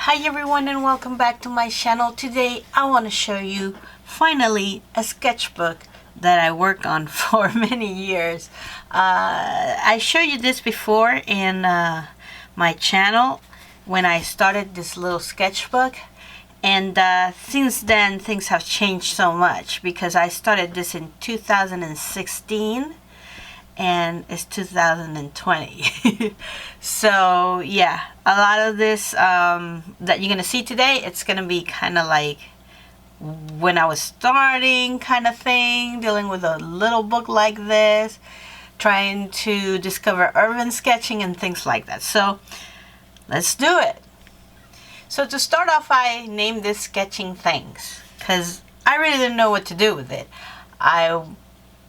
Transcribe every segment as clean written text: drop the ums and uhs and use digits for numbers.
Hi everyone and welcome back to my channel. Today I want to show you finally a sketchbook that I worked on for many years. I showed you this before in my channel when I started this little sketchbook, and since then things have changed so much because I started this in 2016 and it's 2020. So yeah, a lot of this that you're gonna see today, it's gonna be kind of like when I was starting kind of thing, dealing with a little book like this, trying to discover urban sketching and things like that. So let's do it. So to start off, I named this Sketching Things because I really didn't know what to do with it.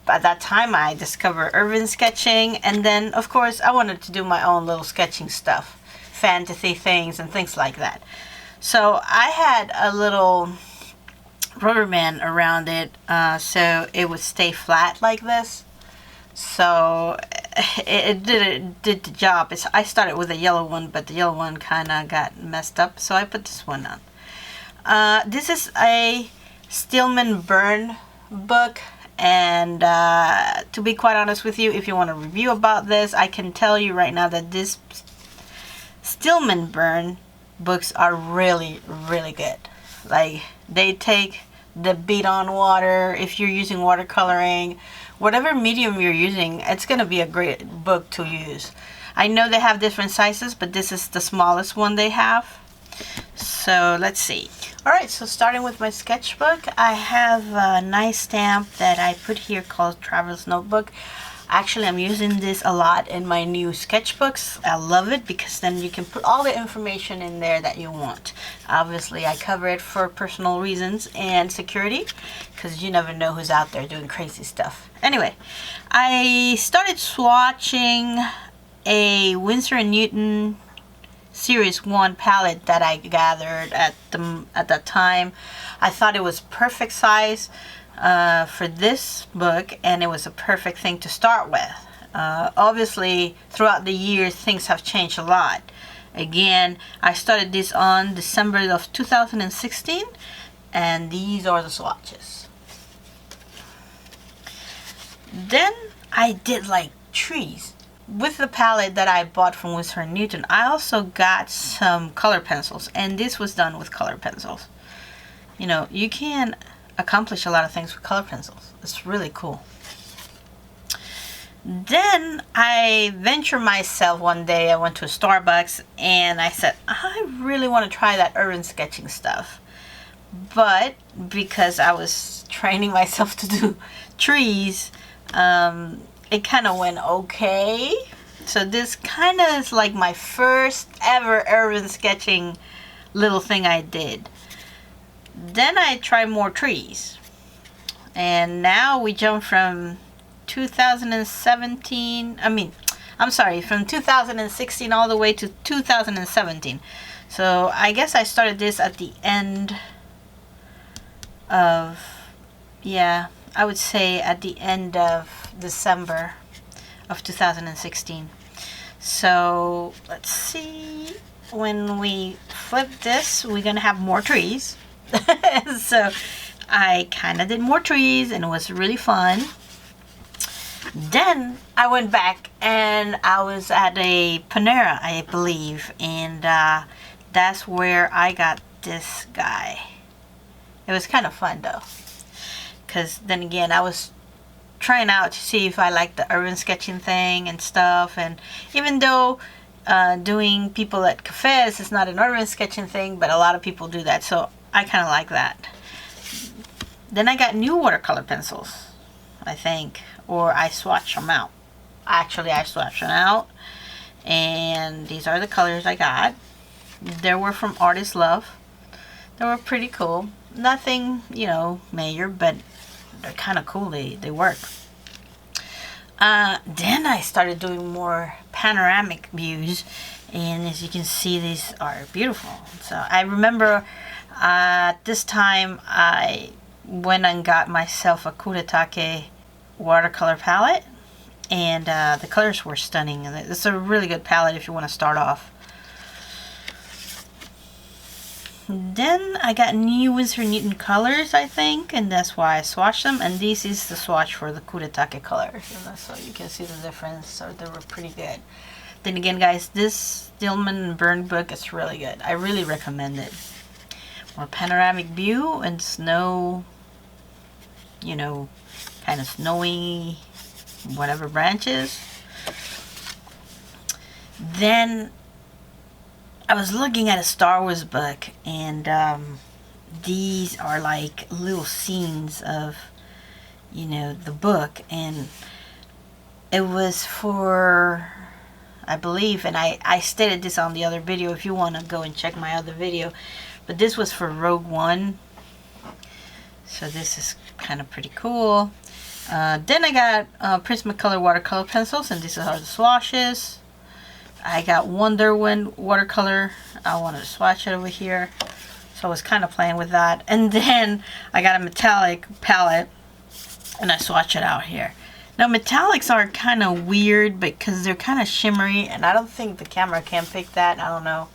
At that time I discovered urban sketching, and then of course I wanted to do my own little sketching stuff, fantasy things and things like that. So I had a little rubber band around it so it would stay flat like this. So it did the job. I started with a yellow one, but the yellow one kind of got messed up, so I put this one on. This is a Stillman Burn book. And to be quite honest with you, if you want a review about this, I can tell you right now that this Stillman Burn books are really, really good. Like, they take the beat on water. If you're using watercoloring, whatever medium you're using, it's going to be a great book to use. I know they have different sizes, but this is the smallest one they have. So let's see. Alright, so starting with my sketchbook, I have a nice stamp that I put here called Traveler's Notebook. Actually, I'm using this a lot in my new sketchbooks. I love it because then you can put all the information in there that you want. Obviously, I cover it for personal reasons and security because you never know who's out there doing crazy stuff. Anyway, I started swatching a Winsor & Newton Series 1 palette that I gathered at that time. I thought it was perfect size for this book, and it was a perfect thing to start with. Obviously, throughout the years, things have changed a lot. Again, I started this on December of 2016, and these are the swatches. Then I did like trees. With the palette that I bought from Winsor & Newton, I also got some color pencils, and this was done with color pencils. You know, you can accomplish a lot of things with color pencils. It's really cool. Then I ventured myself one day. I went to a Starbucks and I said, I really want to try that urban sketching stuff. But because I was training myself to do trees, it kind of went okay. So this kind of is like my first ever urban sketching little thing I did. Then I tried more trees. And now we jump from 2017, from 2016 all the way to 2017. So I guess I started this at the end of, I would say at the end of December of 2016. So let's see, when we flip this, we're gonna have more trees. So I kind of did more trees and it was really fun. Then I went back and I was at a Panera, I believe, and that's where I got this guy. It was kind of fun though, because then again I was trying out to see if I like the urban sketching thing and stuff, and even though doing people at cafes is not an urban sketching thing, but a lot of people do that, so I kind of like that. Then I got new watercolor pencils, I think, or I swatched them out. Actually, I swatched them out, and these are the colors I got. They were from Artist Love. They were pretty cool. Nothing, major, but they're kind of cool. They work. Then I started doing more panoramic views, and as you can see, these are beautiful. So I remember this time I went and got myself a Kuretake watercolor palette, and the colors were stunning. It's a really good palette if you want to start off. Then I got new Winsor Newton colors, I think, and that's why I swatched them. And this is the swatch for the Kuretake colors, so you can see the difference. So they were pretty good. Then again, guys, this Stillman Burn book is really good. I really recommend it. More panoramic view and snow, you know, kind of snowy, whatever branches. Then I was looking at a Star Wars book, and these are like little scenes of, you know, the book, and it was for, I believe, and I stated this on the other video if you want to go and check my other video, but this was for Rogue One, so this is kind of pretty cool. Then I got Prismacolor watercolor pencils, and these are the swatches. I got Wonder Wind watercolor. I wanted to swatch it over here, so I was kind of playing with that. And then I got a metallic palette, and I swatch it out here. Now metallics are kind of weird because they're kind of shimmery, and I don't think the camera can pick that. I don't know.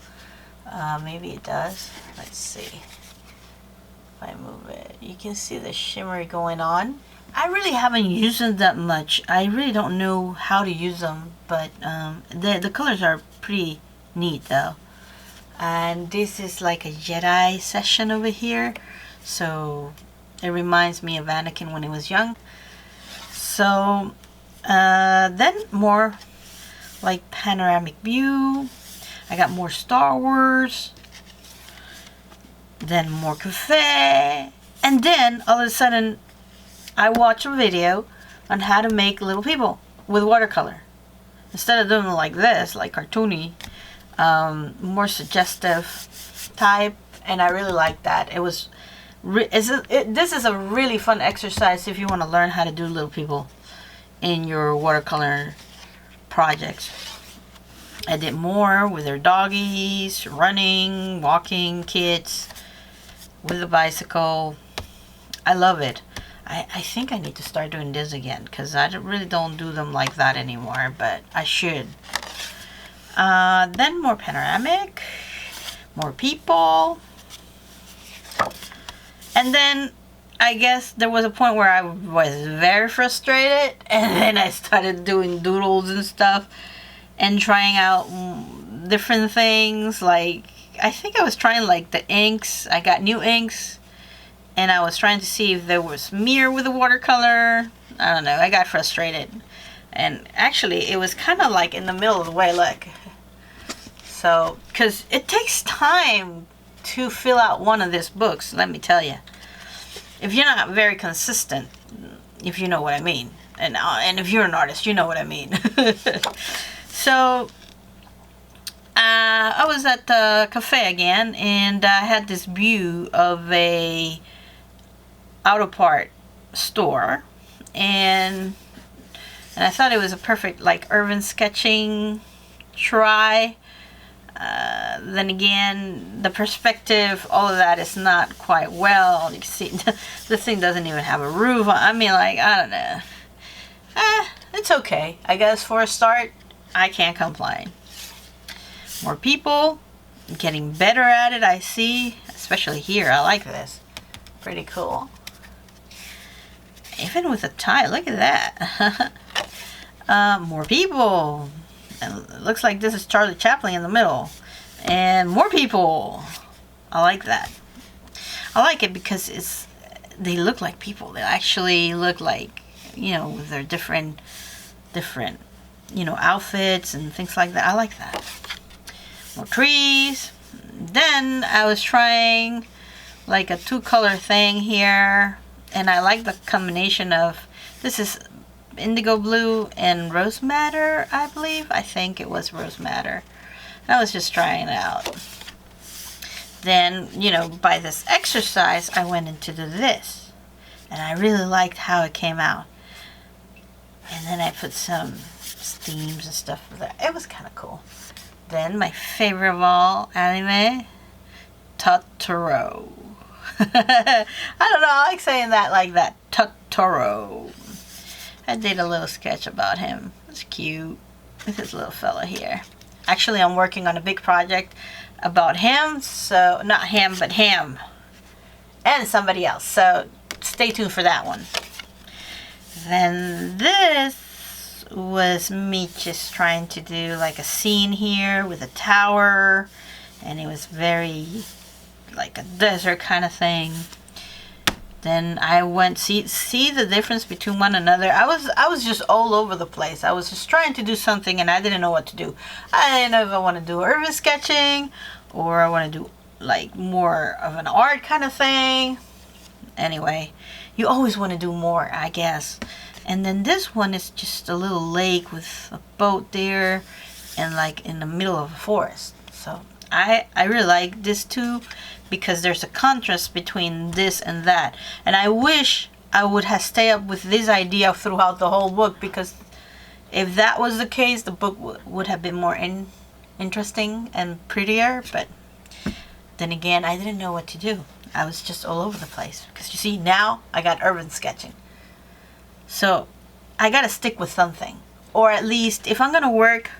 Maybe it does. Let's see. If I move it, you can see the shimmery going on. I really haven't used them that much. I really don't know how to use them, but the colors are pretty neat though. And this is like a Jedi session over here, so it reminds me of Anakin when he was young. So then more like panoramic view. I got more Star Wars, then more cafe, and then all of a sudden I watched a video on how to make little people with watercolor. Instead of doing it like this, like cartoony, more suggestive type, and I really like that. It was, this is a really fun exercise if you want to learn how to do little people in your watercolor projects. I did more with their doggies, running, walking, kids, with a bicycle. I love it. I think I need to start doing this again because I really don't do them like that anymore, but I should. Then more panoramic, more people. And then I guess there was a point where I was very frustrated, and then I started doing doodles and stuff and trying out different things. Like, I think I was trying like the inks. I got new inks, and I was trying to see if there was mirror with the watercolor. I don't know. I got frustrated. And actually, it was kind of like in the middle of the way, look. So, because it takes time to fill out one of these books, let me tell you. If you're not very consistent, if you know what I mean. And if you're an artist, you know what I mean. So, I was at the cafe again, and I had this view of a auto part store, and I thought it was a perfect like urban sketching try. Then again, the perspective, all of that is not quite well. You can see this thing doesn't even have a roof. I mean, like, I don't know. It's okay. I guess for a start, I can't complain. More people, getting better at it, I see. Especially here, I like this. Pretty cool. Even with a tie, look at that. More people. And it looks like this is Charlie Chaplin in the middle. And more people. I like that. I like it because they look like people. They actually look like, you know, with their different, you know, outfits and things like that. I like that. More trees. Then I was trying like a 2-color thing here. And I like the combination of, this is indigo blue and rose madder, I believe. I think it was rose madder. I was just trying it out. Then, you know, by this exercise, I went into this. And I really liked how it came out. And then I put some steams and stuff there. It was kind of cool. Then my favorite of all anime, Totoro. I don't know, I like saying that like that. Totoro. I did a little sketch about him. It's cute. With this little fella here. Actually, I'm working on a big project. about him. So, not him, but him. And somebody else. So, stay tuned for that one. Then this was me just trying to do like a scene here with a tower. And it was very like a desert kind of thing. Then I went, see the difference between one another. I was just all over the place. I was just trying to do something and I didn't know what to do. I didn't know if I want to do urban sketching or I want to do like more of an art kind of thing. Anyway, you always want to do more, I guess. And then this one is just a little lake with a boat there and like in the middle of a forest. So I really like this too, because there's a contrast between this and that. And I wish I would have stayed up with this idea throughout the whole book, because if that was the case, the book would have been more interesting and prettier. But then again, I didn't know what to do. I was just all over the place. Because you see, now I got urban sketching. So I got to stick with something. Or at least, if I'm going to work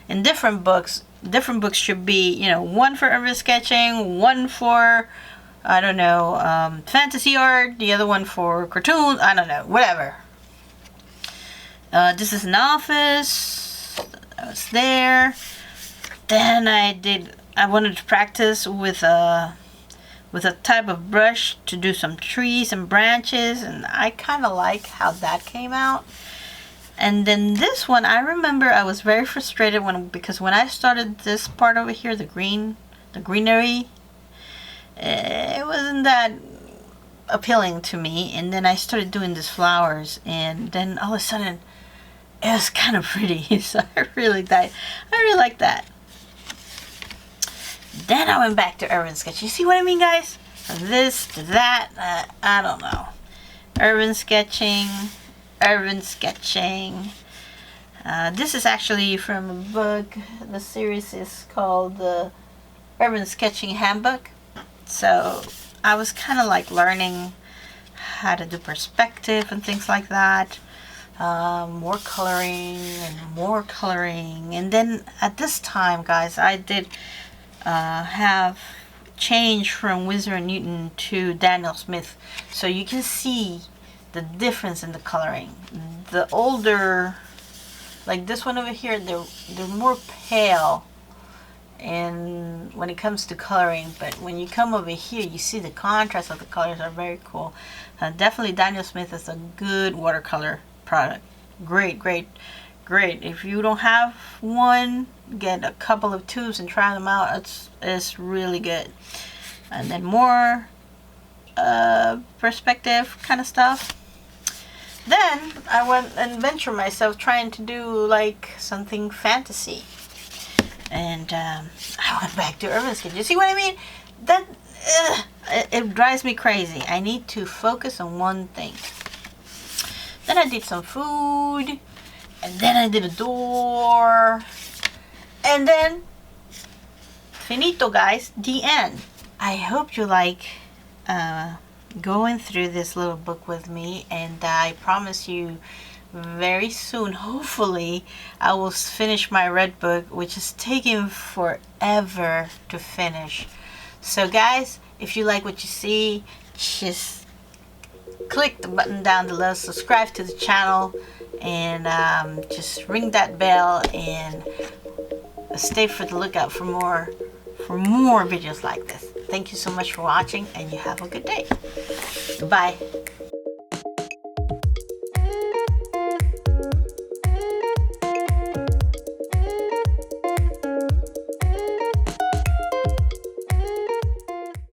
in different books should be, you know, one for urban sketching, one for, I don't know, fantasy art, the other one for cartoons, I don't know, whatever. This is an office. I was there. Then I wanted to practice with a type of brush to do some trees and branches, and I kind of like how that came out. And then this one, I remember I was very frustrated because when I started this part over here, the greenery, it wasn't that appealing to me. And then I started doing these flowers, and then all of a sudden, it was kind of pretty. So I really like that. Then I went back to urban sketching. You see what I mean, guys? From this to that, I don't know. Urban sketching. This is actually from a book. The series is called the Urban Sketching Handbook. So I was kind of like learning how to do perspective and things like that. More coloring. And then at this time, guys, I did have change from Winsor & Newton to Daniel Smith. So you can see the difference in the coloring. The older, like this one over here, they're more pale and when it comes to coloring, but when you come over here, you see the contrast of the colors are very cool. Definitely Daniel Smith is a good watercolor product. Great. If you don't have one, get a couple of tubes and try them out. It's really good. And then more perspective kind of stuff. Then I went and ventured myself trying to do like something fantasy. And I went back to urban sketching. You see what I mean? That it drives me crazy. I need to focus on one thing. Then I did some food. And then I did a door. And then finito, guys. The end. I hope you like going through this little book with me, and I promise you very soon, hopefully, I will finish my red book, which is taking forever to finish. So guys, if you like what you see, just click the button down below, subscribe to the channel, and just ring that bell and stay for the lookout for more videos like this. Thank you so much for watching, and you have a good day. Bye.